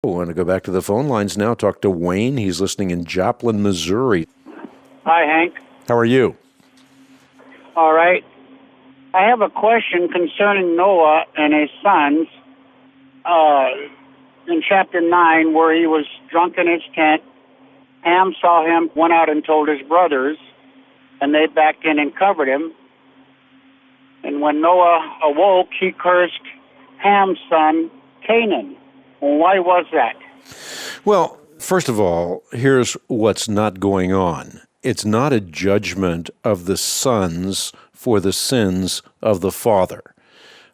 We want to go back to the phone lines now. Talk to Wayne. He's listening in Joplin, Missouri. Hi, Hank. How are you? All right. I have a question concerning Noah and his sons. In chapter 9, where he was drunk in his tent, Ham saw him, went out and told his brothers, and they backed in and covered him. And when Noah awoke, he cursed Ham's son, Canaan. Why was that? Well, first of all, here's what's not going on. It's not a judgment of the sons for the sins of the father.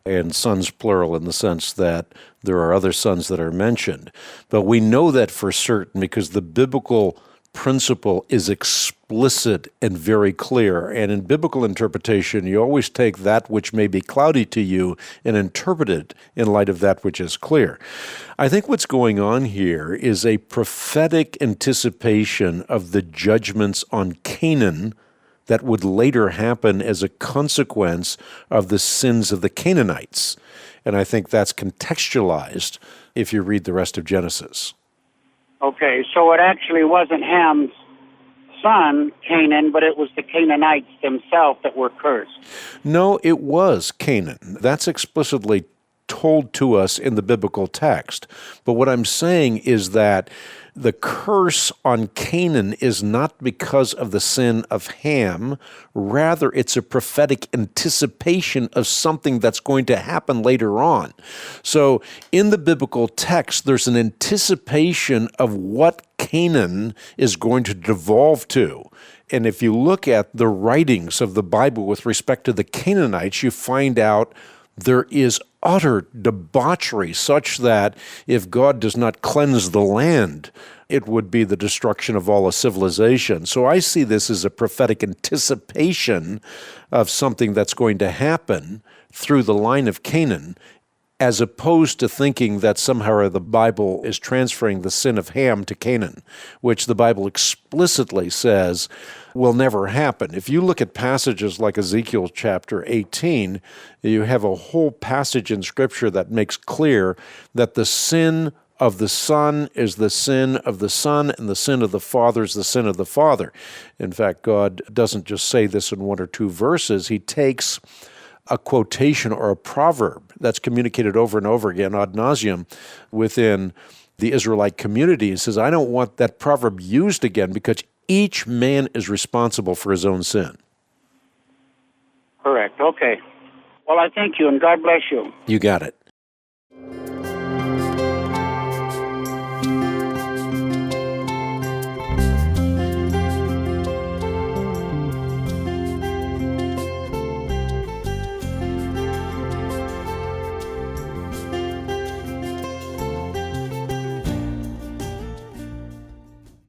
And sons plural in the sense that there are other sons that are mentioned. But we know that for certain because the biblical principle is explicit and very clear. And in biblical interpretation, you always take that which may be cloudy to you and interpret it in light of that which is clear. I think what's going on here is a prophetic anticipation of the judgments on Canaan that would later happen as a consequence of the sins of the Canaanites. And I think that's contextualized if you read the rest of Genesis. Okay, so it actually wasn't Ham's son, Canaan, but it was the Canaanites themselves that were cursed. No, it was Canaan. That's explicitly told to us in the biblical text. But what I'm saying is that the curse on Canaan is not because of the sin of Ham. Rather, it's a prophetic anticipation of something that's going to happen later on. So in the biblical text, there's an anticipation of what Canaan is going to devolve to. And if you look at the writings of the Bible with respect to the Canaanites, you find out there is utter debauchery such that if God does not cleanse the land, it would be the destruction of all of civilization. So I see this as a prophetic anticipation of something that's going to happen through the line of Canaan, as opposed to thinking that somehow the Bible is transferring the sin of Ham to Canaan, which the Bible explicitly says will never happen. If you look at passages like Ezekiel chapter 18, you have a whole passage in Scripture that makes clear that the sin of the son is the sin of the son, and the sin of the father is the sin of the father. In fact, God doesn't just say this in one or two verses. He takes a quotation or a proverb that's communicated over and over again ad nauseum within the Israelite community and says, I don't want that proverb used again because each man is responsible for his own sin. Correct. Okay. Well, I thank you, and God bless you. You got it.